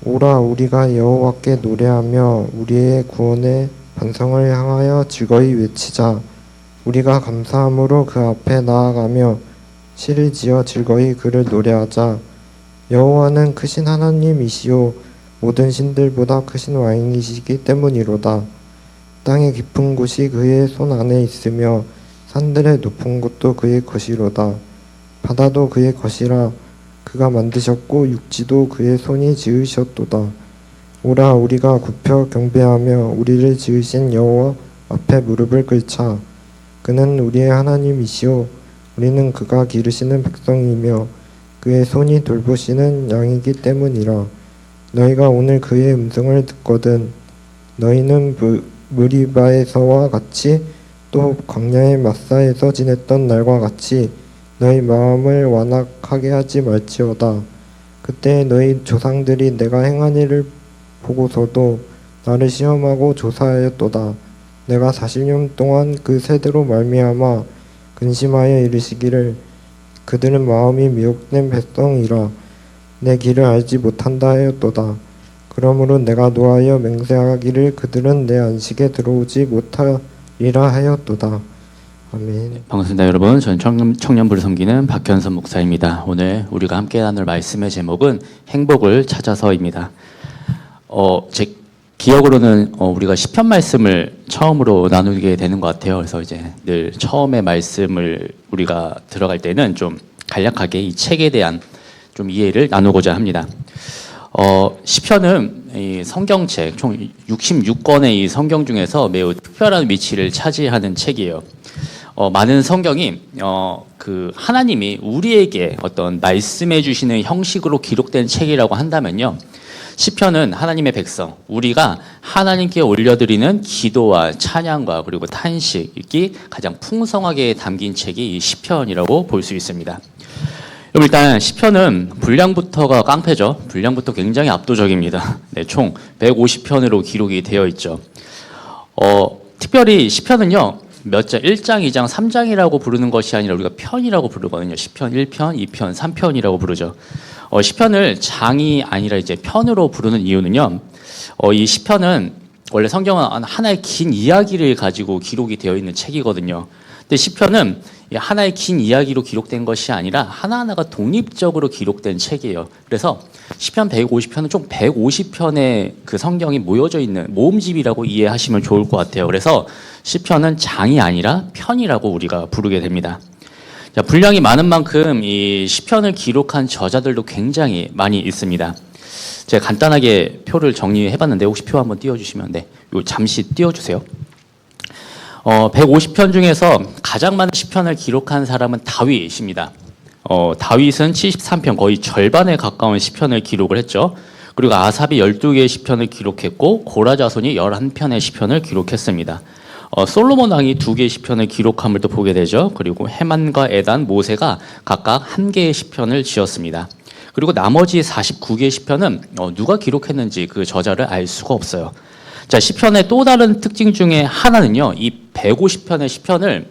오라 우리가 여호와께 노래하며 우리의 구원의 반성을 향하여 즐거이 외치자. 우리가 감사함으로 그 앞에 나아가며 시를 지어 즐거이 그를 노래하자. 여호와는 크신 하나님이시요 모든 신들보다 크신 왕이시기 때문이로다. 땅의 깊은 곳이 그의 손 안에 있으며 산들의 높은 곳도 그의 것이로다. 바다도 그의 것이라. 그가 만드셨고 육지도 그의 손이 지으셨도다. 오라 우리가 굽혀 경배하며 우리를 지으신 여호와 앞에 무릎을 꿇자. 그는 우리의 하나님이시오 우리는 그가 기르시는 백성이며 그의 손이 돌보시는 양이기 때문이라. 너희가 오늘 그의 음성을 듣거든 너희는 무리바에서와 같이 또 광야의 마사에서 지냈던 날과 같이 너희 마음을 완악하게 하지 말지어다. 그때 너희 조상들이 내가 행한 일을 보고서도 나를 시험하고 조사하였도다. 내가 40년 동안 그 세대로 말미암아 근심하여 이르시기를 그들은 마음이 미혹된 백성이라 내 길을 알지 못한다 하였도다. 그러므로 내가 노하여 맹세하기를 그들은 내 안식에 들어오지 못하리라 하였도다. 아멘. 반갑습니다, 여러분. 저는 청년부를 섬기는 박현선 목사입니다. 오늘 우리가 함께 나눌 말씀의 제목은 행복을 찾아서입니다. 제 기억으로는 우리가 시편 말씀을 처음으로 나누게 되는 것 같아요. 그래서 이제 늘 처음에 말씀을 우리가 들어갈 때는 좀 간략하게 이 책에 대한 좀 이해를 나누고자 합니다. 시편은 이 성경책 총 66권의 이 성경 중에서 매우 특별한 위치를 차지하는 책이에요. 많은 성경이 그 하나님이 우리에게 어떤 말씀해 주시는 형식으로 기록된 책이라고 한다면요. 시편은 하나님의 백성, 우리가 하나님께 올려드리는 기도와 찬양과 그리고 탄식이 가장 풍성하게 담긴 책이 이 시편이라고 볼 수 있습니다. 그럼 일단 시편은 분량부터가 깡패죠. 분량부터 굉장히 압도적입니다. 네, 총 150편으로 기록이 되어 있죠. 특별히 시편은요. 몇 장, 1장, 2장, 3장이라고 부르는 것이 아니라 우리가 편이라고 부르거든요. 시편 1편, 2편, 3편이라고 부르죠. 시편을 장이 아니라 이제 편으로 부르는 이유는요. 이 시편은 원래 성경은 하나의 긴 이야기를 가지고 기록이 되어 있는 책이거든요. 근데 시편은 하나의 긴 이야기로 기록된 것이 아니라 하나하나가 독립적으로 기록된 책이에요. 그래서 시편 150편은 총 150편의 그 성경이 모여져 있는 모음집이라고 이해하시면 좋을 것 같아요. 그래서 시편은 장이 아니라 편이라고 우리가 부르게 됩니다. 자, 분량이 많은 만큼 이 시편을 기록한 저자들도 굉장히 많이 있습니다. 제가 간단하게 표를 정리해봤는데 혹시 표 한번 띄워주시면 요 잠시 띄워주세요. 150편 중에서 가장 많은 시편을 기록한 사람은 다윗입니다. 다윗은 73편, 거의 절반에 가까운 시편을 기록을 했죠. 그리고 아삽이 12개의 시편을 기록했고 고라 자손이 11편의 시편을 기록했습니다. 솔로몬 왕이 2개의 시편을 기록함을 또 보게 되죠. 그리고 헤만과 에단, 모세가 각각 1개의 시편을 지었습니다. 그리고 나머지 49개의 시편은 누가 기록했는지 그 저자를 알 수가 없어요. 자, 시편의 또 다른 특징 중에 하나는요, 이 150편의 시편을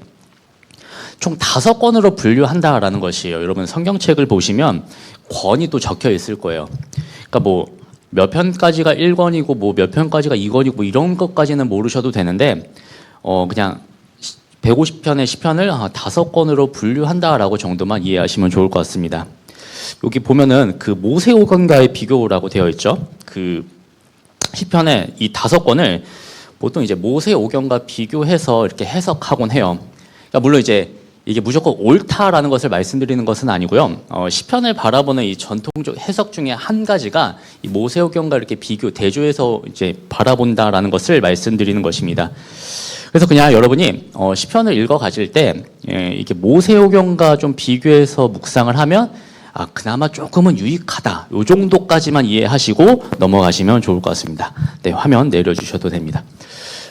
총 5권으로 분류한다라는 것이에요. 여러분 성경책을 보시면 권이 또 적혀 있을 거예요. 그러니까 뭐 몇 편까지가 1권이고 뭐 몇 편까지가 2권이고 뭐 이런 것까지는 모르셔도 되는데 그냥 150편의 시편을 5권으로 분류한다라고 정도만 이해하시면 좋을 것 같습니다. 여기 보면은 그 모세오경과의 비교라고 되어 있죠. 그 시편의 이 5권을 보통 이제 모세오경과 비교해서 이렇게 해석하곤 해요. 그러니까 물론 이제 이게 무조건 옳다라는 것을 말씀드리는 것은 아니고요. 시편을 바라보는 이 전통적 해석 중에 한 가지가 이 모세오경과 이렇게 비교, 대조해서 이제 바라본다라는 것을 말씀드리는 것입니다. 그래서 그냥 여러분이 시편을 읽어 가실 때 이게 모세오경과 좀 비교해서 묵상을 하면 그나마 조금은 유익하다. 요 정도까지만 이해하시고 넘어가시면 좋을 것 같습니다. 네, 화면 내려주셔도 됩니다.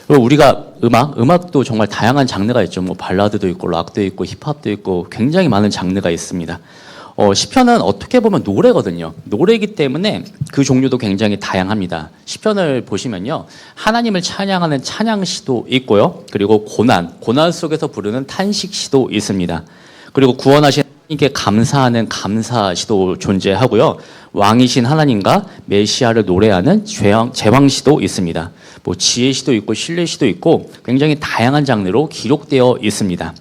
그리고 우리가 음악도 정말 다양한 장르가 있죠. 뭐 발라드도 있고 락도 있고 힙합도 있고 굉장히 많은 장르가 있습니다. 시편은 어떻게 보면 노래거든요. 노래이기 때문에 그 종류도 굉장히 다양합니다. 시편을 보시면요, 하나님을 찬양하는 찬양시도 있고요. 그리고 고난 속에서 부르는 탄식시도 있습니다. 그리고 구원하신 이게 감사하는 감사시도 존재하고요. 왕이신 하나님과 메시아를 노래하는 제왕시도 있습니다. 뭐 지혜시도 있고 신뢰시도 있고 굉장히 다양한 장르로 기록되어 있습니다.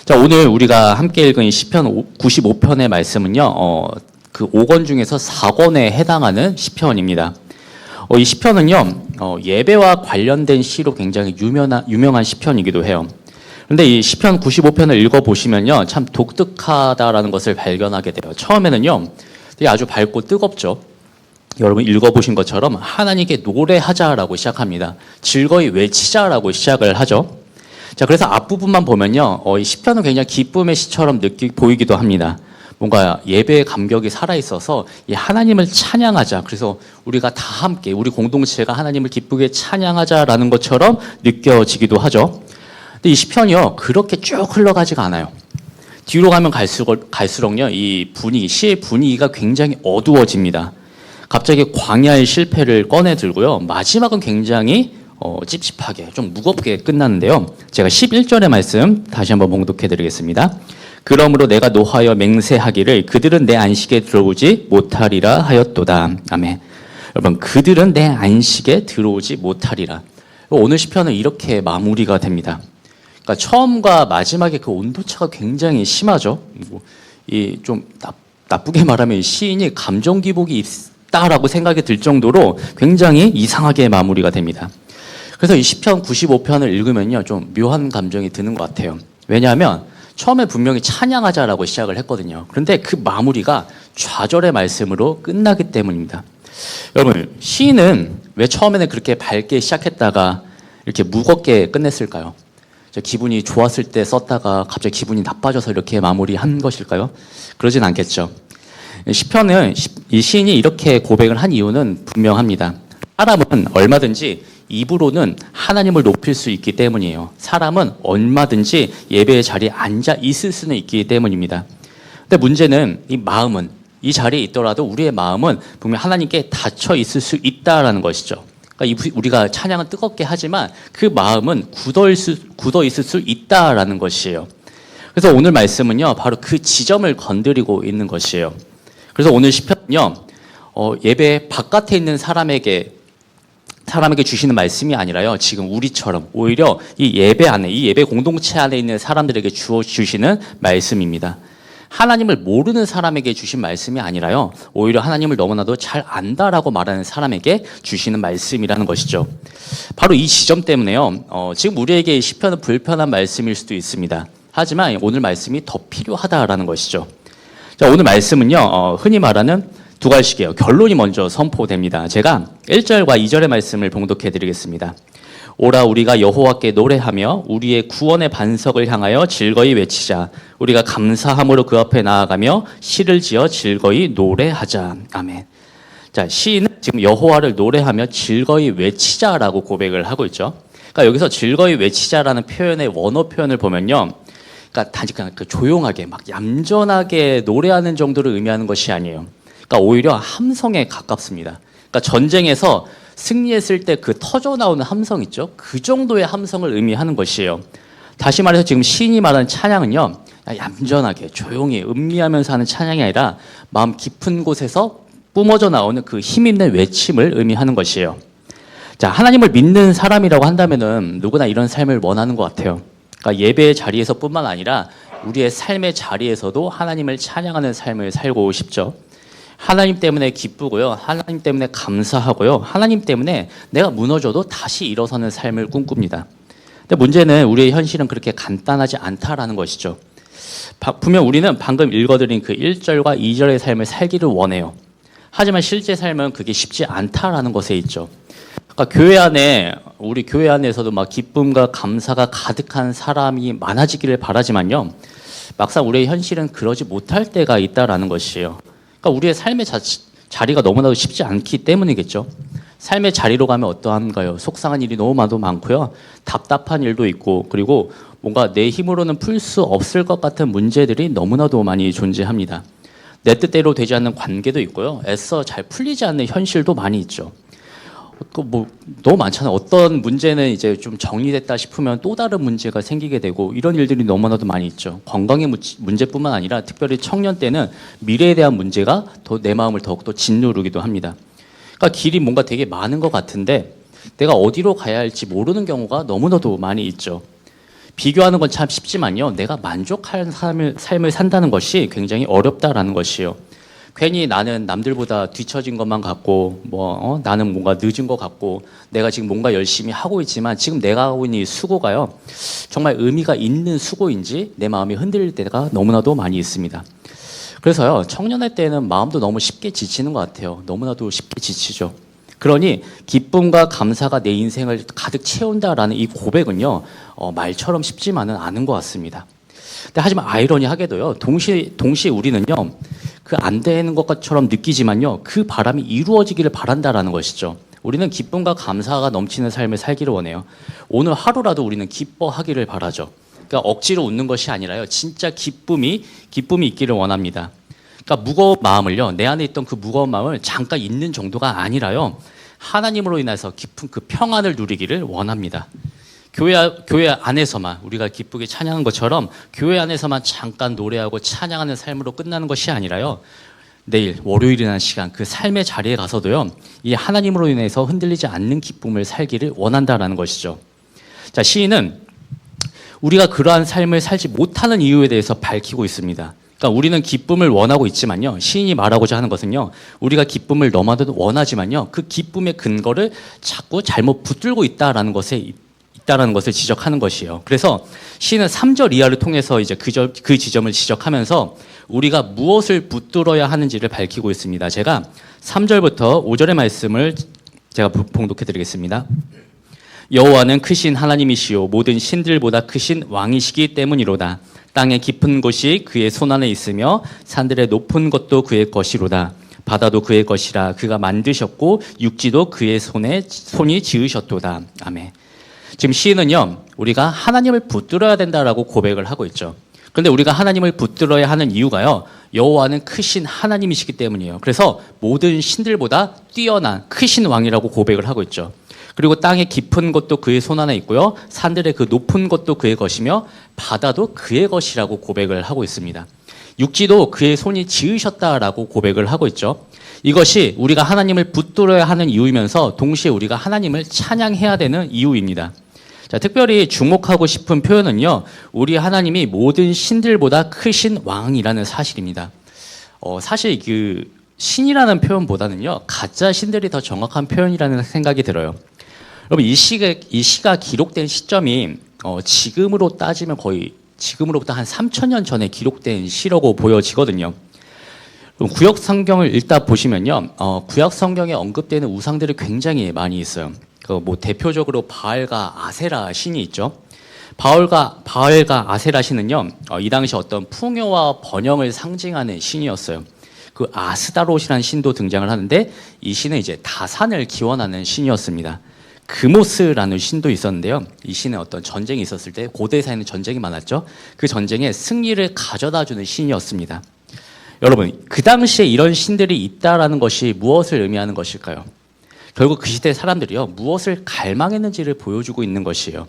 자, 오늘 우리가 함께 읽은 이 시편 95편의 말씀은요. 그 5권 중에서 4권에 해당하는 시편입니다. 이 시편은요. 예배와 관련된 시로 굉장히 유명한 시편이기도 해요. 그런데 이 시편 95편을 읽어보시면요. 참 독특하다라는 것을 발견하게 돼요. 처음에는요. 되게 아주 밝고 뜨겁죠. 여러분 읽어보신 것처럼 하나님께 노래하자라고 시작합니다. 즐거이 외치자라고 시작을 하죠. 자, 그래서 앞부분만 보면요. 이 시편은 굉장히 기쁨의 시처럼 보이기도 합니다. 뭔가 예배의 감격이 살아있어서 이 하나님을 찬양하자. 그래서 우리가 다 함께 우리 공동체가 하나님을 기쁘게 찬양하자라는 것처럼 느껴지기도 하죠. 근데 이 시편이요. 그렇게 쭉 흘러가지가 않아요. 뒤로 가면 갈수록요. 이 시의 분위기가 굉장히 어두워집니다. 갑자기 광야의 실패를 꺼내 들고요. 마지막은 굉장히 찝찝하게 좀 무겁게 끝나는데요. 제가 11절의 말씀 다시 한번 봉독해 드리겠습니다. 그러므로 내가 노하여 맹세하기를 그들은 내 안식에 들어오지 못하리라 하였도다. 아멘. 여러분, 그들은 내 안식에 들어오지 못하리라. 오늘 시편은 이렇게 마무리가 됩니다. 그러니까 처음과 마지막에 그 온도차가 굉장히 심하죠. 이 좀 나쁘게 말하면 시인이 감정 기복이 있다라고 생각이 들 정도로 굉장히 이상하게 마무리가 됩니다. 그래서 이 시편 95편을 읽으면요, 좀 묘한 감정이 드는 것 같아요. 왜냐하면 처음에 분명히 찬양하자라고 시작을 했거든요. 그런데 그 마무리가 좌절의 말씀으로 끝나기 때문입니다. 여러분, 시인은 왜 처음에는 그렇게 밝게 시작했다가 이렇게 무겁게 끝냈을까요? 기분이 좋았을 때 썼다가 갑자기 기분이 나빠져서 이렇게 마무리한 것일까요? 그러진 않겠죠. 시편은 이 시인이 이렇게 고백을 한 이유는 분명합니다. 사람은 얼마든지 입으로는 하나님을 높일 수 있기 때문이에요. 사람은 얼마든지 예배의 자리에 앉아 있을 수는 있기 때문입니다. 근데 문제는 이 마음은, 이 자리에 있더라도 우리의 마음은 분명 하나님께 닫혀 있을 수 있다라는 것이죠. 그러니까 우리가 찬양은 뜨겁게 하지만 그 마음은 굳어 있을 수 있다라는 것이에요. 그래서 오늘 말씀은요, 바로 그 지점을 건드리고 있는 것이에요. 그래서 오늘 시편은요, 예배 바깥에 있는 사람에게 주시는 말씀이 아니라요, 지금 우리처럼 오히려 이 예배 안에, 이 예배 공동체 안에 있는 사람들에게 주시는 말씀입니다. 하나님을 모르는 사람에게 주신 말씀이 아니라요, 오히려 하나님을 너무나도 잘 안다라고 말하는 사람에게 주시는 말씀이라는 것이죠. 바로 이 지점 때문에요, 지금 우리에게 이 시편은 불편한 말씀일 수도 있습니다. 하지만 오늘 말씀이 더 필요하다라는 것이죠. 자, 오늘 말씀은요, 흔히 말하는 두 가지씩이에요. 결론이 먼저 선포됩니다. 제가 1절과 2절의 말씀을 봉독해 드리겠습니다. 오라 우리가 여호와께 노래하며 우리의 구원의 반석을 향하여 즐거이 외치자. 우리가 감사함으로 그 앞에 나아가며 시를 지어 즐거이 노래하자. 아멘. 자, 시인은 지금 여호와를 노래하며 즐거이 외치자라고 고백을 하고 있죠. 그러니까 여기서 즐거이 외치자라는 표현의 원어 표현을 보면요, 그러니까 단지 그냥 조용하게 막 얌전하게 노래하는 정도를 의미하는 것이 아니에요. 그러니까 오히려 함성에 가깝습니다. 그러니까 전쟁에서 승리했을 때 그 터져 나오는 함성 있죠? 그 정도의 함성을 의미하는 것이에요. 다시 말해서 지금 시인이 말하는 찬양은요, 얌전하게 조용히 음미하면서 하는 찬양이 아니라 마음 깊은 곳에서 뿜어져 나오는 그 힘있는 외침을 의미하는 것이에요. 자, 하나님을 믿는 사람이라고 한다면은 누구나 이런 삶을 원하는 것 같아요. 그러니까 예배의 자리에서뿐만 아니라 우리의 삶의 자리에서도 하나님을 찬양하는 삶을 살고 싶죠. 하나님 때문에 기쁘고요. 하나님 때문에 감사하고요. 하나님 때문에 내가 무너져도 다시 일어서는 삶을 꿈꿉니다. 근데 문제는 우리의 현실은 그렇게 간단하지 않다라는 것이죠. 분명 우리는 방금 읽어드린 그 1절과 2절의 삶을 살기를 원해요. 하지만 실제 삶은 그게 쉽지 않다라는 것에 있죠. 그러니까 우리 교회 안에서도 막 기쁨과 감사가 가득한 사람이 많아지기를 바라지만요, 막상 우리의 현실은 그러지 못할 때가 있다라는 것이에요. 그러니까 우리의 삶의 자리가 너무나도 쉽지 않기 때문이겠죠. 삶의 자리로 가면 어떠한가요? 속상한 일이 너무 많고요. 답답한 일도 있고, 그리고 뭔가 내 힘으로는 풀 수 없을 것 같은 문제들이 너무나도 많이 존재합니다. 내 뜻대로 되지 않는 관계도 있고요. 애써 잘 풀리지 않는 현실도 많이 있죠. 뭐 너무 많잖아요. 어떤 문제는 이제 좀 정리됐다 싶으면 또 다른 문제가 생기게 되고 이런 일들이 너무나도 많이 있죠. 건강의 문제뿐만 아니라 특별히 청년 때는 미래에 대한 문제가 더 내 마음을 더욱더 짓누르기도 합니다. 그러니까 길이 뭔가 되게 많은 것 같은데 내가 어디로 가야 할지 모르는 경우가 너무나도 많이 있죠. 비교하는 건 참 쉽지만요. 내가 만족할 삶을 산다는 것이 굉장히 어렵다라는 것이요. 괜히 나는 남들보다 뒤처진 것만 같고 나는 뭔가 늦은 것 같고 내가 지금 뭔가 열심히 하고 있지만 지금 내가 하고 있는 이 수고가요. 정말 의미가 있는 수고인지 내 마음이 흔들릴 때가 너무나도 많이 있습니다. 그래서요. 청년의 때는 마음도 너무 쉽게 지치는 것 같아요. 너무나도 쉽게 지치죠. 그러니 기쁨과 감사가 내 인생을 가득 채운다라는 이 고백은요. 말처럼 쉽지만은 않은 것 같습니다. 근데 하지만 아이러니하게도요. 동시에 우리는요. 그 안 되는 것처럼 느끼지만요. 그 바람이 이루어지기를 바란다라는 것이죠. 우리는 기쁨과 감사가 넘치는 삶을 살기를 원해요. 오늘 하루라도 우리는 기뻐하기를 바라죠. 그러니까 억지로 웃는 것이 아니라요. 진짜 기쁨이 있기를 원합니다. 그러니까 무거운 마음을요. 내 안에 있던 그 무거운 마음을 잠깐 잊는 정도가 아니라요. 하나님으로 인해서 깊은 그 평안을 누리기를 원합니다. 교회 안에서만 우리가 기쁘게 찬양한 것처럼 교회 안에서만 잠깐 노래하고 찬양하는 삶으로 끝나는 것이 아니라요. 내일 월요일이라는 시간 그 삶의 자리에 가서도요. 이 하나님으로 인해서 흔들리지 않는 기쁨을 살기를 원한다라는 것이죠. 자, 시인은 우리가 그러한 삶을 살지 못하는 이유에 대해서 밝히고 있습니다. 그러니까 우리는 기쁨을 원하고 있지만요. 시인이 말하고자 하는 것은요. 우리가 기쁨을 너무나도 원하지만요. 그 기쁨의 근거를 자꾸 잘못 붙들고 있다라는 것을 지적하는 것이에요. 그래서 시인은 3절 이하를 통해서 이제 그 지점을 지적하면서 우리가 무엇을 붙들어야 하는지를 밝히고 있습니다. 제가 3절부터 5절의 말씀을 제가 봉독해 드리겠습니다. 여호와는 크신 하나님이시요 모든 신들보다 크신 왕이시기 때문이로다. 땅의 깊은 곳이 그의 손 안에 있으며 산들의 높은 것도 그의 것이로다. 바다도 그의 것이라 그가 만드셨고 육지도 그의 손이 지으셨도다. 아멘. 지금 시인은요, 우리가 하나님을 붙들어야 된다라고 고백을 하고 있죠. 그런데 우리가 하나님을 붙들어야 하는 이유가요, 여호와는 크신 하나님이시기 때문이에요. 그래서 모든 신들보다 뛰어난 크신 왕이라고 고백을 하고 있죠. 그리고 땅의 깊은 것도 그의 손 안에 있고요, 산들의 그 높은 것도 그의 것이며 바다도 그의 것이라고 고백을 하고 있습니다. 육지도 그의 손이 지으셨다라고 고백을 하고 있죠. 이것이 우리가 하나님을 붙들어야 하는 이유이면서 동시에 우리가 하나님을 찬양해야 되는 이유입니다. 자, 특별히 주목하고 싶은 표현은요, 우리 하나님이 모든 신들보다 크신 왕이라는 사실입니다. 사실 그 신이라는 표현보다는요, 가짜 신들이 더 정확한 표현이라는 생각이 들어요. 여러분, 이 시가 기록된 시점이 지금으로 따지면 거의 지금으로부터 한 3,000년 전에 기록된 시라고 보여지거든요. 구약 성경을 읽다 보시면요, 구약 성경에 언급되는 우상들이 굉장히 많이 있어요. 대표적으로 바알과 아세라 신이 있죠. 바알과 아세라 신은요, 이 당시 어떤 풍요와 번영을 상징하는 신이었어요. 그 아스다롯이라는 신도 등장을 하는데 이 신은 이제 다산을 기원하는 신이었습니다. 그모스라는 신도 있었는데요. 이 신은 어떤 전쟁이 있었을 때 고대사에는 전쟁이 많았죠. 그 전쟁에 승리를 가져다주는 신이었습니다. 여러분, 그 당시에 이런 신들이 있다라는 것이 무엇을 의미하는 것일까요? 결국 그 시대 사람들이요, 무엇을 갈망했는지를 보여주고 있는 것이에요.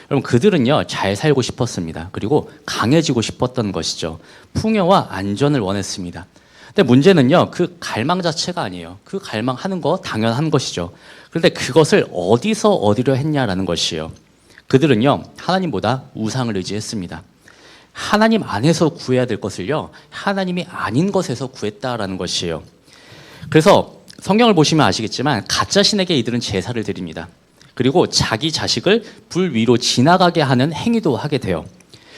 여러분, 그들은요, 잘 살고 싶었습니다. 그리고 강해지고 싶었던 것이죠. 풍요와 안전을 원했습니다. 근데 문제는요, 그 갈망 자체가 아니에요. 그 갈망하는 거 당연한 것이죠. 그런데 그것을 어디서 얻으려 했냐라는 것이에요. 그들은요, 하나님보다 우상을 의지했습니다. 하나님 안에서 구해야 될 것을요, 하나님이 아닌 것에서 구했다라는 것이에요. 그래서 성경을 보시면 아시겠지만 가짜 신에게 이들은 제사를 드립니다. 그리고 자기 자식을 불 위로 지나가게 하는 행위도 하게 돼요.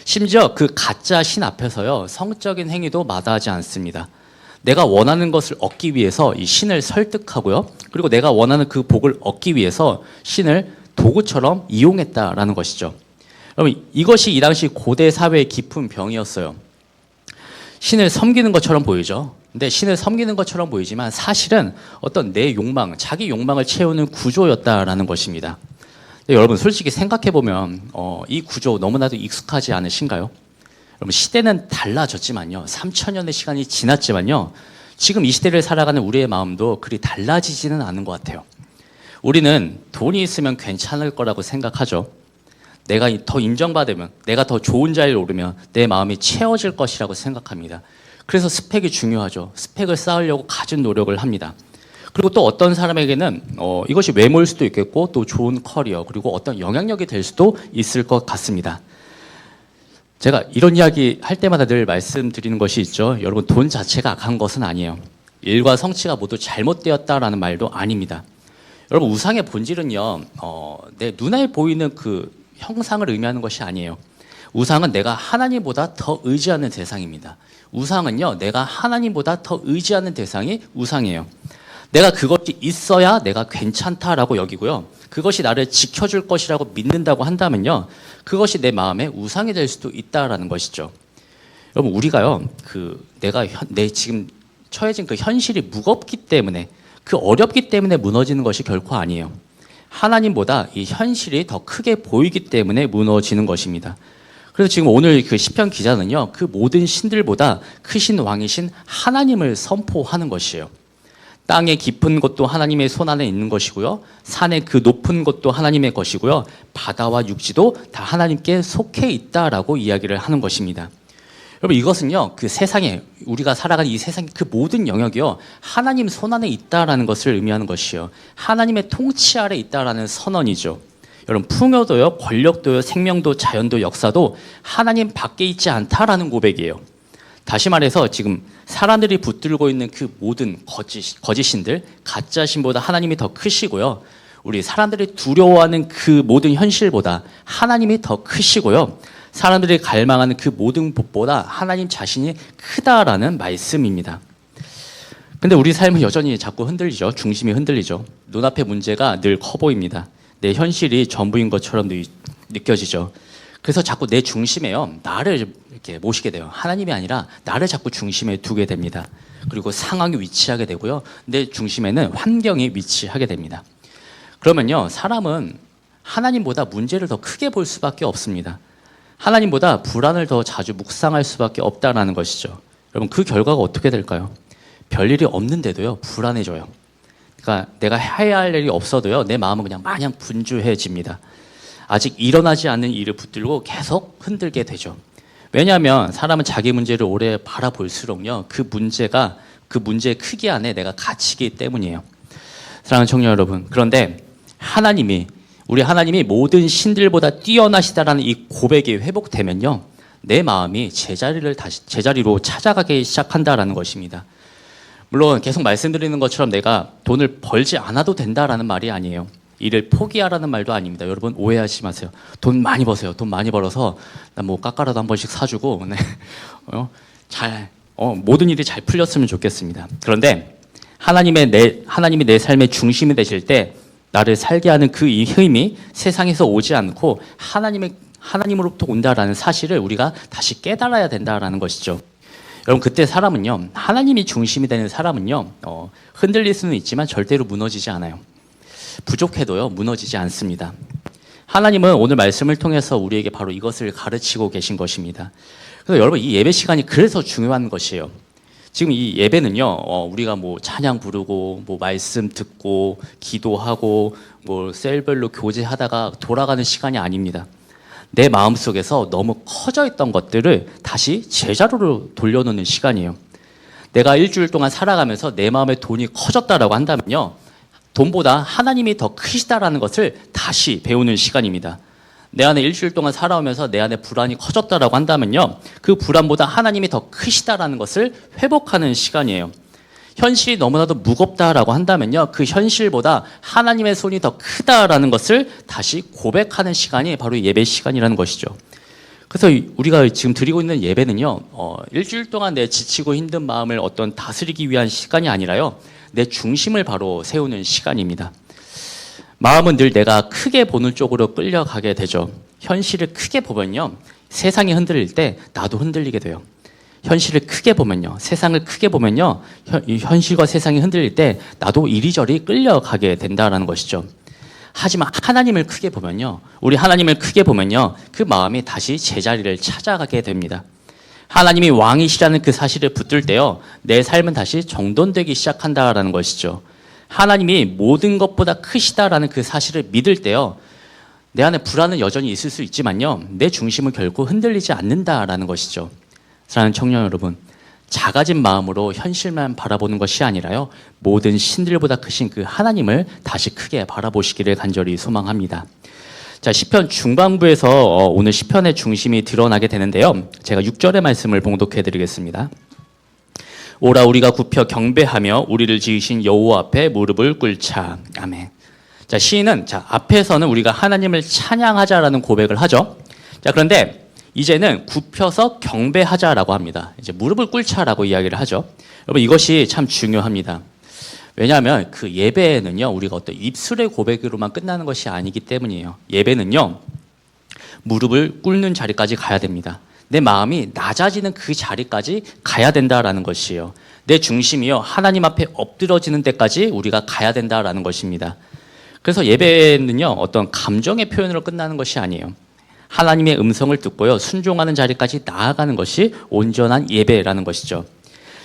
심지어 그 가짜 신 앞에서요, 성적인 행위도 마다하지 않습니다. 내가 원하는 것을 얻기 위해서 이 신을 설득하고요, 그리고 내가 원하는 그 복을 얻기 위해서 신을 도구처럼 이용했다라는 것이죠. 여러분, 이것이 이 당시 고대 사회의 깊은 병이었어요. 신을 섬기는 것처럼 보이죠. 근데 신을 섬기는 것처럼 보이지만 사실은 어떤 내 욕망, 자기 욕망을 채우는 구조였다라는 것입니다. 여러분, 솔직히 생각해보면 이 구조 너무나도 익숙하지 않으신가요? 여러분, 시대는 달라졌지만요, 3,000년의 시간이 지났지만요, 지금 이 시대를 살아가는 우리의 마음도 그리 달라지지는 않은 것 같아요. 우리는 돈이 있으면 괜찮을 거라고 생각하죠. 내가 더 인정받으면, 내가 더 좋은 자리에 오르면 내 마음이 채워질 것이라고 생각합니다. 그래서 스펙이 중요하죠. 스펙을 쌓으려고 갖은 노력을 합니다. 그리고 또 어떤 사람에게는 이것이 외모일 수도 있겠고 또 좋은 커리어 그리고 어떤 영향력이 될 수도 있을 것 같습니다. 제가 이런 이야기 할 때마다 늘 말씀드리는 것이 있죠. 여러분, 돈 자체가 악한 것은 아니에요. 일과 성취가 모두 잘못되었다라는 말도 아닙니다. 여러분, 우상의 본질은요, 내 눈에 보이는 그 형상을 의미하는 것이 아니에요. 우상은 내가 하나님보다 더 의지하는 대상입니다. 우상은요, 내가 하나님보다 더 의지하는 대상이 우상이에요. 내가 그것이 있어야 내가 괜찮다라고 여기고요. 그것이 나를 지켜줄 것이라고 믿는다고 한다면요. 그것이 내 마음의 우상이 될 수도 있다라는 것이죠. 여러분, 우리가요, 내 지금 처해진 그 현실이 무겁기 때문에, 그 어렵기 때문에 무너지는 것이 결코 아니에요. 하나님보다 이 현실이 더 크게 보이기 때문에 무너지는 것입니다. 그래서 지금 오늘 그 시편 기자는요, 그 모든 신들보다 크신 왕이신 하나님을 선포하는 것이에요. 땅의 깊은 곳도 하나님의 손 안에 있는 것이고요. 산의 그 높은 곳도 하나님의 것이고요. 바다와 육지도 다 하나님께 속해 있다라고 이야기를 하는 것입니다. 여러분, 이것은요, 그 세상에, 우리가 살아가는 이 세상의 그 모든 영역이요, 하나님 손 안에 있다라는 것을 의미하는 것이요. 하나님의 통치 아래 있다라는 선언이죠. 여러분, 풍요도요, 권력도요, 생명도, 자연도, 역사도 하나님 밖에 있지 않다라는 고백이에요. 다시 말해서 지금 사람들이 붙들고 있는 그 모든 거짓신들, 가짜신보다 하나님이 더 크시고요. 우리 사람들이 두려워하는 그 모든 현실보다 하나님이 더 크시고요. 사람들이 갈망하는 그 모든 법보다 하나님 자신이 크다라는 말씀입니다. 근데 우리 삶은 여전히 자꾸 흔들리죠. 중심이 흔들리죠. 눈앞의 문제가 늘 커 보입니다. 내 현실이 전부인 것처럼 느껴지죠. 그래서 자꾸 내 중심에요, 나를 이렇게 모시게 돼요. 하나님이 아니라 나를 자꾸 중심에 두게 됩니다. 그리고 상황이 위치하게 되고요. 내 중심에는 환경이 위치하게 됩니다. 그러면요, 사람은 하나님보다 문제를 더 크게 볼 수밖에 없습니다. 하나님보다 불안을 더 자주 묵상할 수밖에 없다는 것이죠. 여러분, 그 결과가 어떻게 될까요? 별일이 없는데도요, 불안해져요. 그러니까 내가 해야 할 일이 없어도요, 내 마음은 그냥 마냥 분주해집니다. 아직 일어나지 않는 일을 붙들고 계속 흔들게 되죠. 왜냐하면 사람은 자기 문제를 오래 바라볼수록요, 그 문제의 크기 안에 내가 갇히기 때문이에요. 사랑하는 청년 여러분, 그런데 우리 하나님이 모든 신들보다 뛰어나시다라는 이 고백이 회복되면요, 내 마음이 제자리로 찾아가기 시작한다라는 것입니다. 물론 계속 말씀드리는 것처럼 내가 돈을 벌지 않아도 된다라는 말이 아니에요. 일을 포기하라는 말도 아닙니다. 여러분, 오해하지 마세요. 돈 많이 버세요. 돈 많이 벌어서 뭐 깎아라도 한 번씩 사주고, 네. 모든 일이 잘 풀렸으면 좋겠습니다. 그런데 하나님이 내 삶의 중심이 되실 때 나를 살게 하는 그 힘이 세상에서 오지 않고 하나님으로부터 온다라는 사실을 우리가 다시 깨달아야 된다라는 것이죠. 여러분, 그때 사람은요, 하나님이 중심이 되는 사람은요, 흔들릴 수는 있지만 절대로 무너지지 않아요. 부족해도요, 무너지지 않습니다. 하나님은 오늘 말씀을 통해서 우리에게 바로 이것을 가르치고 계신 것입니다. 그래서 여러분, 이 예배 시간이 그래서 중요한 것이에요. 지금 이 예배는요, 우리가 뭐 찬양 부르고, 뭐 말씀 듣고, 기도하고, 뭐 셀별로 교제하다가 돌아가는 시간이 아닙니다. 내 마음속에서 너무 커져 있던 것들을 다시 제자리로 돌려놓는 시간이에요. 내가 일주일 동안 살아가면서 내 마음의 돈이 커졌다라고 한다면요, 돈보다 하나님이 더 크시다라는 것을 다시 배우는 시간입니다. 내 안에 일주일 동안 살아오면서 내 안에 불안이 커졌다라고 한다면요, 그 불안보다 하나님이 더 크시다라는 것을 회복하는 시간이에요. 현실이 너무나도 무겁다라고 한다면요, 그 현실보다 하나님의 손이 더 크다라는 것을 다시 고백하는 시간이 바로 예배 시간이라는 것이죠. 그래서 우리가 지금 드리고 있는 예배는요, 일주일 동안 내 지치고 힘든 마음을 다스리기 위한 시간이 아니라요, 내 중심을 바로 세우는 시간입니다. 마음은 늘 내가 크게 보는 쪽으로 끌려가게 되죠. 현실을 크게 보면요, 세상이 흔들릴 때 나도 흔들리게 돼요. 현실을 크게 보면요, 세상을 크게 보면요, 현실과 세상이 흔들릴 때 나도 이리저리 끌려가게 된다는 것이죠. 하지만 하나님을 크게 보면요, 우리 하나님을 크게 보면요, 그 마음이 다시 제자리를 찾아가게 됩니다. 하나님이 왕이시라는 그 사실을 붙들 때요, 내 삶은 다시 정돈되기 시작한다라는 것이죠. 하나님이 모든 것보다 크시다라는 그 사실을 믿을 때요, 내 안에 불안은 여전히 있을 수 있지만요, 내 중심은 결코 흔들리지 않는다라는 것이죠. 사랑하는 청년 여러분, 작아진 마음으로 현실만 바라보는 것이 아니라요, 모든 신들보다 크신 그 하나님을 다시 크게 바라보시기를 간절히 소망합니다. 자, 시편 중반부에서 오늘 시편의 중심이 드러나게 되는데요, 제가 6절의 말씀을 봉독해 드리겠습니다. 오라 우리가 굽혀 경배하며 우리를 지으신 여호와 앞에 무릎을 꿇자. 아멘. 자, 시인은 앞에서는 우리가 하나님을 찬양하자라는 고백을 하죠. 자, 그런데 이제는 굽혀서 경배하자라고 합니다. 이제 무릎을 꿇자라고 이야기를 하죠. 여러분, 이것이 참 중요합니다. 왜냐하면 그 예배는요, 우리가 어떤 입술의 고백으로만 끝나는 것이 아니기 때문이에요. 예배는요, 무릎을 꿇는 자리까지 가야 됩니다. 내 마음이 낮아지는 그 자리까지 가야 된다라는 것이에요. 내 중심이요, 하나님 앞에 엎드러지는 데까지 우리가 가야 된다라는 것입니다. 그래서 예배는요, 어떤 감정의 표현으로 끝나는 것이 아니에요. 하나님의 음성을 듣고요, 순종하는 자리까지 나아가는 것이 온전한 예배라는 것이죠.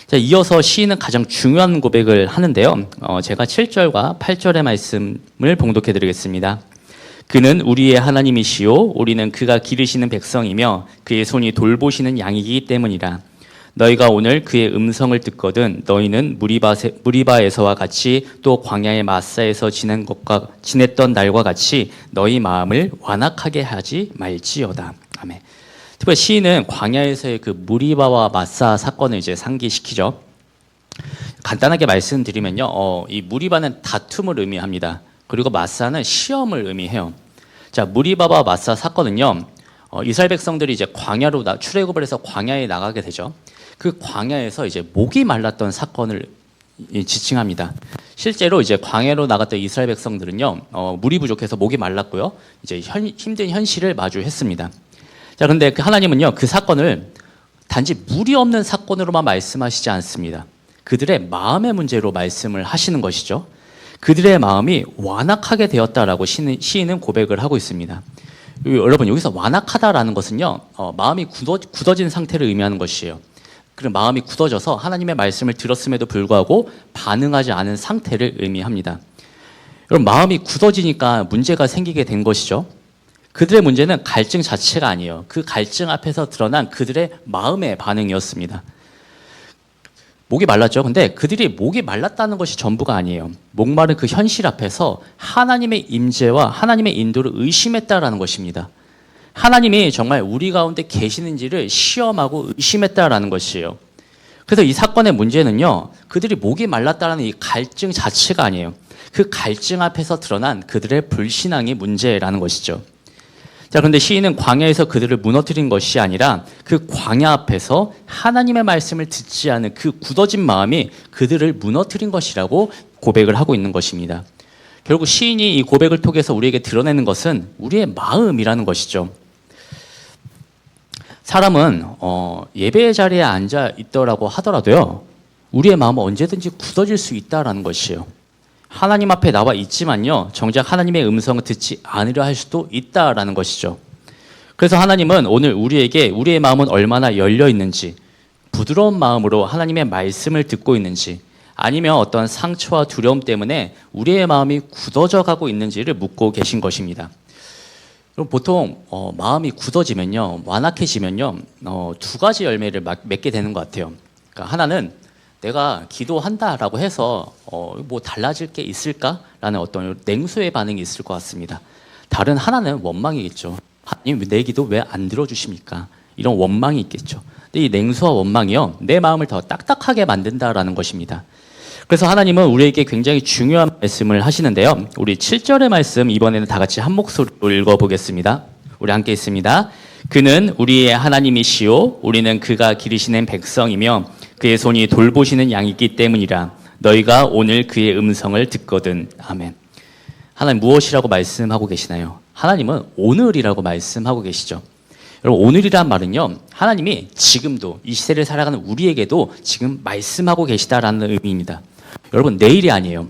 자, 이어서 시인은 가장 중요한 고백을 하는데요, 제가 7절과 8절의 말씀을 봉독해 드리겠습니다. 그는 우리의 하나님이시요 우리는 그가 기르시는 백성이며 그의 손이 돌보시는 양이기 때문이라. 너희가 오늘 그의 음성을 듣거든 너희는 무리바에서와 같이 또 광야의 마사에서 지냈던 날과 같이 너희 마음을 완악하게 하지 말지어다. 아멘. 특히 시인은 광야에서의 그 무리바와 마사 사건을 이제 상기시키죠. 간단하게 말씀드리면요, 이 무리바는 다툼을 의미합니다. 그리고 마사는 시험을 의미해요. 자, 무리바와 마사 사건은요, 이스라엘 백성들이 이제 광야로 출애굽을 해서 광야에 나가게 되죠. 그 광야에서 이제 목이 말랐던 사건을 지칭합니다. 실제로 이제 광야로 나갔던 이스라엘 백성들은요, 물이 부족해서 목이 말랐고요, 이제 힘든 현실을 마주했습니다. 자, 그런데 하나님은요, 그 사건을 단지 물이 없는 사건으로만 말씀하시지 않습니다. 그들의 마음의 문제로 말씀을 하시는 것이죠. 그들의 마음이 완악하게 되었다라고 시인은 고백을 하고 있습니다. 여러분, 여기서 완악하다라는 것은요, 마음이 굳어진 상태를 의미하는 것이에요. 그리고 마음이 굳어져서 하나님의 말씀을 들었음에도 불구하고 반응하지 않은 상태를 의미합니다. 여러분, 마음이 굳어지니까 문제가 생기게 된 것이죠. 그들의 문제는 갈증 자체가 아니에요. 그 갈증 앞에서 드러난 그들의 마음의 반응이었습니다. 목이 말랐죠. 근데 그들이 목이 말랐다는 것이 전부가 아니에요. 목마른 그 현실 앞에서 하나님의 임재와 하나님의 인도를 의심했다라는 것입니다. 하나님이 정말 우리 가운데 계시는지를 시험하고 의심했다라는 것이에요. 그래서 이 사건의 문제는요, 그들이 목이 말랐다는 이 갈증 자체가 아니에요. 그 갈증 앞에서 드러난 그들의 불신앙이 문제라는 것이죠. 자, 그런데 시인은 광야에서 그들을 무너뜨린 것이 아니라 그 광야 앞에서 하나님의 말씀을 듣지 않은 그 굳어진 마음이 그들을 무너뜨린 것이라고 고백을 하고 있는 것입니다. 결국 시인이 이 고백을 통해서 우리에게 드러내는 것은 우리의 마음이라는 것이죠. 사람은 예배의 자리에 앉아 있더라고 하더라도요, 우리의 마음은 언제든지 굳어질 수 있다라는 것이에요. 하나님 앞에 나와 있지만요, 정작 하나님의 음성을 듣지 않으려 할 수도 있다라는 것이죠. 그래서 하나님은 오늘 우리에게 우리의 마음은 얼마나 열려 있는지, 부드러운 마음으로 하나님의 말씀을 듣고 있는지, 아니면 어떤 상처와 두려움 때문에 우리의 마음이 굳어져 가고 있는지를 묻고 계신 것입니다. 그럼 보통 마음이 굳어지면요, 완악해지면요, 두 가지 열매를 맺게 되는 것 같아요. 그러니까 하나는 내가 기도한다라고 해서 뭐 달라질 게 있을까라는 어떤 냉소의 반응이 있을 것 같습니다. 다른 하나는 원망이겠죠. 하나님, 내 기도 왜 안 들어주십니까? 이런 원망이 있겠죠. 근데 이 냉소와 원망이요, 내 마음을 더 딱딱하게 만든다라는 것입니다. 그래서 하나님은 우리에게 굉장히 중요한 말씀을 하시는데요, 우리 7절의 말씀 이번에는 다 같이 한 목소리로 읽어보겠습니다. 우리 함께 있습니다. 그는 우리의 하나님이시요 우리는 그가 기르시는 백성이며 그의 손이 돌보시는 양이기 때문이라. 너희가 오늘 그의 음성을 듣거든. 아멘. 하나님 무엇이라고 말씀하고 계시나요? 하나님은 오늘이라고 말씀하고 계시죠. 여러분, 오늘이란 말은요, 하나님이 지금도 이 시대를 살아가는 우리에게도 지금 말씀하고 계시다라는 의미입니다. 여러분, 내일이 아니에요.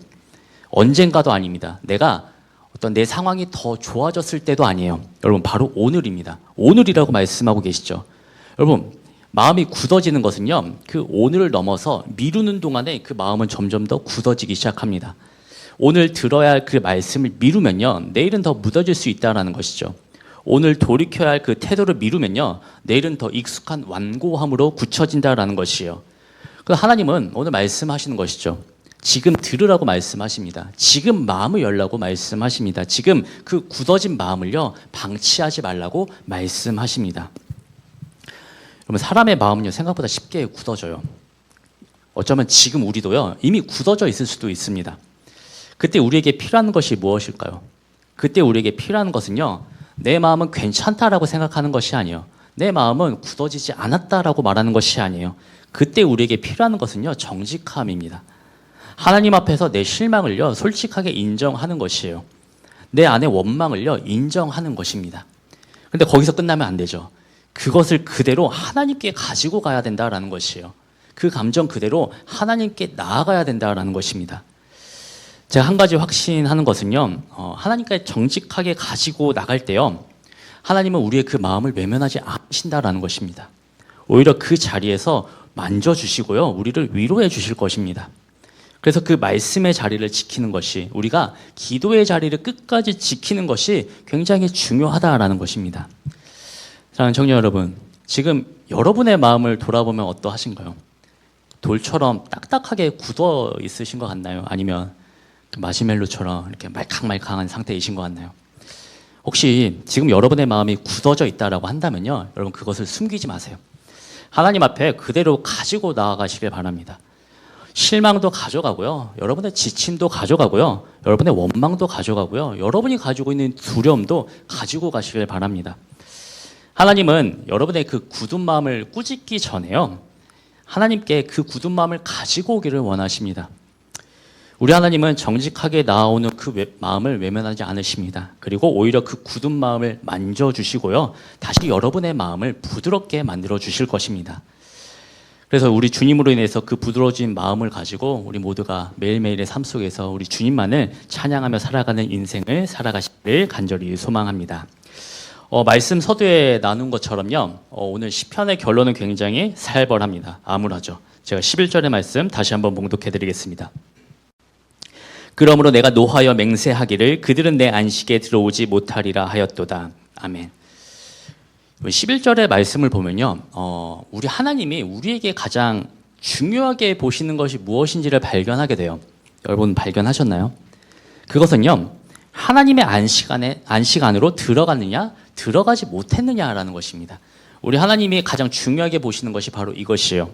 언젠가도 아닙니다. 내가 어떤 내 상황이 더 좋아졌을 때도 아니에요. 여러분, 바로 오늘입니다. 오늘이라고 말씀하고 계시죠. 여러분, 마음이 굳어지는 것은요, 그 오늘을 넘어서 미루는 동안에 그 마음은 점점 더 굳어지기 시작합니다. 오늘 들어야 할 그 말씀을 미루면요, 내일은 더 무뎌질 수 있다는 것이죠. 오늘 돌이켜야 할 그 태도를 미루면요, 내일은 더 익숙한 완고함으로 굳혀진다라는 것이에요. 그 하나님은 오늘 말씀하시는 것이죠. 지금 들으라고 말씀하십니다. 지금 마음을 열라고 말씀하십니다. 지금 그 굳어진 마음을요, 방치하지 말라고 말씀하십니다. 여러분, 사람의 마음은요, 생각보다 쉽게 굳어져요. 어쩌면 지금 우리도요, 이미 굳어져 있을 수도 있습니다. 그때 우리에게 필요한 것이 무엇일까요? 그때 우리에게 필요한 것은요, 내 마음은 괜찮다라고 생각하는 것이 아니에요. 내 마음은 굳어지지 않았다라고 말하는 것이 아니에요. 그때 우리에게 필요한 것은요, 정직함입니다. 하나님 앞에서 내 실망을요, 솔직하게 인정하는 것이에요. 내 안의 원망을요, 인정하는 것입니다. 근데 거기서 끝나면 안 되죠. 그것을 그대로 하나님께 가지고 가야 된다라는 것이에요. 그 감정 그대로 하나님께 나아가야 된다라는 것입니다. 제가 한 가지 확신하는 것은요, 하나님께 정직하게 가지고 나갈 때요, 하나님은 우리의 그 마음을 외면하지 않으신다라는 것입니다. 오히려 그 자리에서 만져주시고요, 우리를 위로해 주실 것입니다. 그래서 그 말씀의 자리를 지키는 것이, 우리가 기도의 자리를 끝까지 지키는 것이 굉장히 중요하다라는 것입니다. 사랑하는 청년 여러분, 지금 여러분의 마음을 돌아보면 어떠하신가요? 돌처럼 딱딱하게 굳어 있으신 것 같나요? 아니면 마시멜로처럼 이렇게 말캉말캉한 상태이신 것 같나요? 혹시 지금 여러분의 마음이 굳어져 있다라고 한다면요, 여러분 그것을 숨기지 마세요. 하나님 앞에 그대로 가지고 나아가시길 바랍니다. 실망도 가져가고요, 여러분의 지침도 가져가고요, 여러분의 원망도 가져가고요, 여러분이 가지고 있는 두려움도 가지고 가시길 바랍니다. 하나님은 여러분의 그 굳은 마음을 꾸짖기 전에요, 하나님께 그 굳은 마음을 가지고 오기를 원하십니다. 우리 하나님은 정직하게 나아오는 그 마음을 외면하지 않으십니다. 그리고 오히려 그 굳은 마음을 만져주시고요, 다시 여러분의 마음을 부드럽게 만들어 주실 것입니다. 그래서 우리 주님으로 인해서 그 부드러워진 마음을 가지고 우리 모두가 매일매일의 삶 속에서 우리 주님만을 찬양하며 살아가는 인생을 살아가시기를 간절히 소망합니다. 말씀 서두에 나눈 것처럼요, 오늘 시편의 결론은 굉장히 살벌합니다. 암울하죠. 제가 11절의 말씀 다시 한번 봉독해 드리겠습니다. 그러므로 내가 노하여 맹세하기를 그들은 내 안식에 들어오지 못하리라 하였도다. 아멘. 11절의 말씀을 보면요, 우리 하나님이 우리에게 가장 중요하게 보시는 것이 무엇인지를 발견하게 돼요. 여러분 발견하셨나요? 그것은요, 하나님의 안식 안으로 들어갔느냐 들어가지 못했느냐라는 것입니다. 우리 하나님이 가장 중요하게 보시는 것이 바로 이것이에요.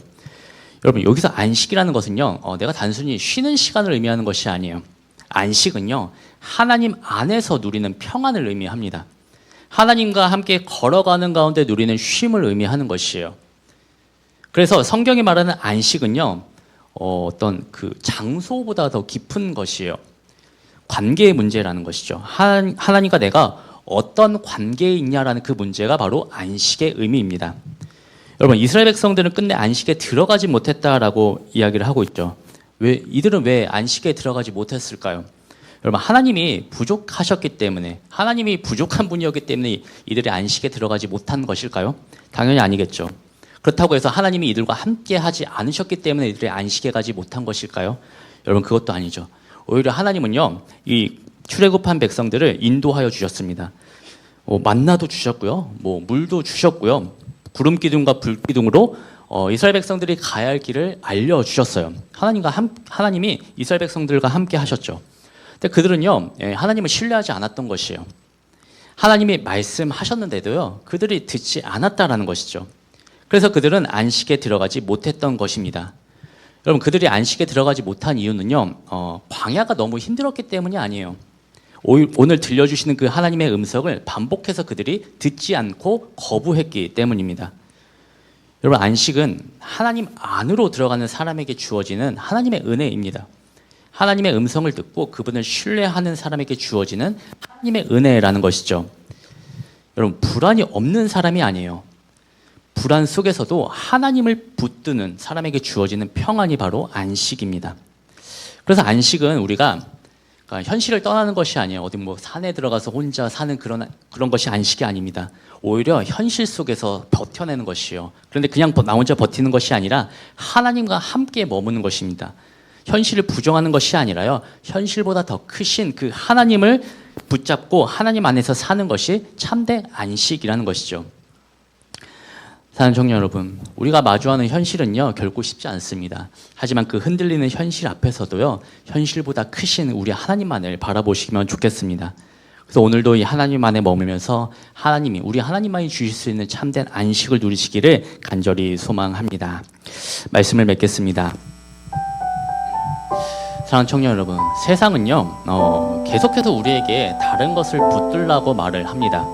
여러분, 여기서 안식이라는 것은요, 내가 단순히 쉬는 시간을 의미하는 것이 아니에요. 안식은요, 하나님 안에서 누리는 평안을 의미합니다. 하나님과 함께 걸어가는 가운데 누리는 쉼을 의미하는 것이에요. 그래서 성경이 말하는 안식은요, 어떤 그 장소보다 더 깊은 것이에요. 관계의 문제라는 것이죠. 하나님과 내가 어떤 관계에 있냐라는 그 문제가 바로 안식의 의미입니다. 여러분, 이스라엘 백성들은 끝내 안식에 들어가지 못했다라고 이야기를 하고 있죠. 이들은 왜 안식에 들어가지 못했을까요? 여러분, 하나님이 부족하셨기 때문에, 하나님이 부족한 분이었기 때문에 이들이 안식에 들어가지 못한 것일까요? 당연히 아니겠죠. 그렇다고 해서 하나님이 이들과 함께 하지 않으셨기 때문에 이들이 안식에 가지 못한 것일까요? 여러분, 그것도 아니죠. 오히려 하나님은요, 이 출애굽한 백성들을 인도하여 주셨습니다. 만나도 주셨고요, 물도 주셨고요, 구름 기둥과 불 기둥으로 이스라엘 백성들이 가야 할 길을 알려주셨어요. 하나님이 이스라엘 백성들과 함께 하셨죠. 근데 그들은요, 하나님을 신뢰하지 않았던 것이에요. 하나님이 말씀하셨는데도요, 그들이 듣지 않았다라는 것이죠. 그래서 그들은 안식에 들어가지 못했던 것입니다. 여러분, 그들이 안식에 들어가지 못한 이유는요, 광야가 너무 힘들었기 때문이 아니에요. 오늘 들려주시는 그 하나님의 음성을 반복해서 그들이 듣지 않고 거부했기 때문입니다. 여러분, 안식은 하나님 안으로 들어가는 사람에게 주어지는 하나님의 은혜입니다. 하나님의 음성을 듣고 그분을 신뢰하는 사람에게 주어지는 하나님의 은혜라는 것이죠. 여러분, 불안이 없는 사람이 아니에요. 불안 속에서도 하나님을 붙드는 사람에게 주어지는 평안이 바로 안식입니다. 그래서 안식은 우리가 현실을 떠나는 것이 아니에요. 어디 산에 들어가서 혼자 사는 그런 것이 안식이 아닙니다. 오히려 현실 속에서 버텨내는 것이요. 그런데 그냥 나 혼자 버티는 것이 아니라 하나님과 함께 머무는 것입니다. 현실을 부정하는 것이 아니라요. 현실보다 더 크신 그 하나님을 붙잡고 하나님 안에서 사는 것이 참된 안식이라는 것이죠. 사랑하는 청년 여러분, 우리가 마주하는 현실은요 결코 쉽지 않습니다. 하지만 그 흔들리는 현실 앞에서도요 현실보다 크신 우리 하나님만을 바라보시면 좋겠습니다. 그래서 오늘도 이 하나님 안에 머물면서 하나님이 우리 하나님만이 주실 수 있는 참된 안식을 누리시기를 간절히 소망합니다. 말씀을 맺겠습니다. 사랑하는 청년 여러분, 세상은요 계속해서 우리에게 다른 것을 붙들라고 말을 합니다.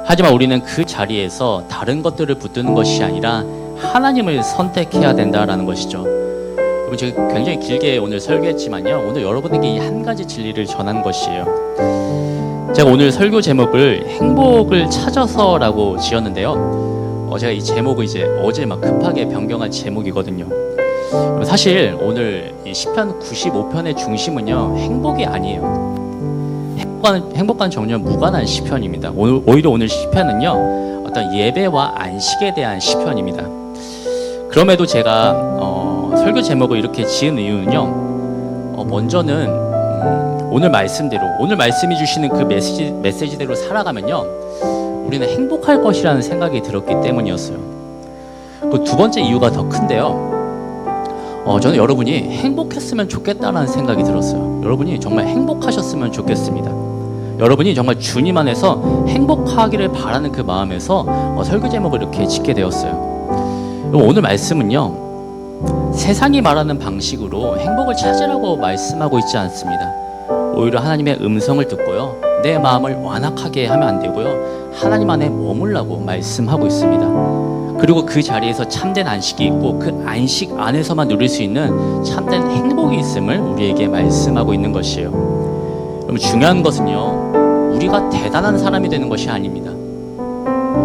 하지만 우리는 그 자리에서 다른 것들을 붙드는 것이 아니라 하나님을 선택해야 된다라는 것이죠. 여러분, 제가 굉장히 길게 오늘 설교했지만요, 오늘 여러분에게 이 한 가지 진리를 전한 것이에요. 제가 오늘 설교 제목을 행복을 찾아서라고 지었는데요. 제가 이 제목을 이제 어제 막 급하게 변경한 제목이거든요. 사실 오늘 이 시편 95편의 중심은요 행복이 아니에요. 행복한 전혀 무관한 시편입니다. 오히려 오늘 시편은요 어떤 예배와 안식에 대한 시편입니다. 그럼에도 제가 설교 제목을 이렇게 지은 이유는요, 먼저는 오늘 말씀대로, 오늘 말씀이 주시는 그 메시지대로 살아가면요 우리는 행복할 것이라는 생각이 들었기 때문이었어요. 그 두 번째 이유가 더 큰데요, 저는 여러분이 행복했으면 좋겠다라는 생각이 들었어요. 여러분이 정말 행복하셨으면 좋겠습니다. 여러분이 정말 주님 안에서 행복하기를 바라는 그 마음에서 설교 제목을 이렇게 짓게 되었어요. 오늘 말씀은요 세상이 말하는 방식으로 행복을 찾으라고 말씀하고 있지 않습니다. 오히려 하나님의 음성을 듣고요 내 마음을 완악하게 하면 안 되고요 하나님 안에 머물라고 말씀하고 있습니다. 그리고 그 자리에서 참된 안식이 있고 그 안식 안에서만 누릴 수 있는 참된 행복이 있음을 우리에게 말씀하고 있는 것이에요. 여러분, 중요한 것은요 우리가 대단한 사람이 되는 것이 아닙니다.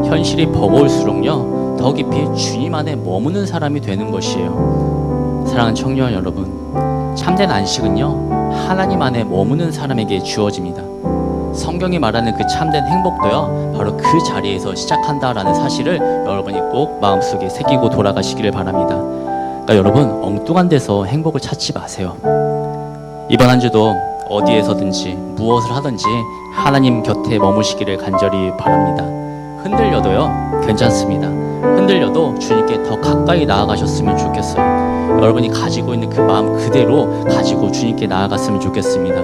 현실이 버거울수록요 더 깊이 주님 안에 머무는 사람이 되는 것이에요. 사랑하는 청년 여러분, 참된 안식은요 하나님 안에 머무는 사람에게 주어집니다. 성경이 말하는 그 참된 행복도요 바로 그 자리에서 시작한다라는 사실을 여러분이 꼭 마음속에 새기고 돌아가시기를 바랍니다. 그러니까 여러분, 엉뚱한 데서 행복을 찾지 마세요. 이번 한 주도 어디에서든지 무엇을 하든지 하나님 곁에 머무시기를 간절히 바랍니다. 흔들려도요 괜찮습니다. 흔들려도 주님께 더 가까이 나아가셨으면 좋겠어요. 여러분이 가지고 있는 그 마음 그대로 가지고 주님께 나아갔으면 좋겠습니다.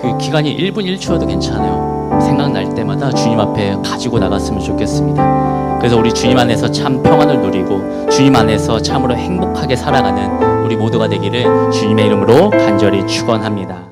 그 기간이 1분 1초여도 괜찮아요. 생각날 때마다 주님 앞에 가지고 나갔으면 좋겠습니다. 그래서 우리 주님 안에서 참 평안을 누리고 주님 안에서 참으로 행복하게 살아가는 우리 모두가 되기를 주님의 이름으로 간절히 축원합니다.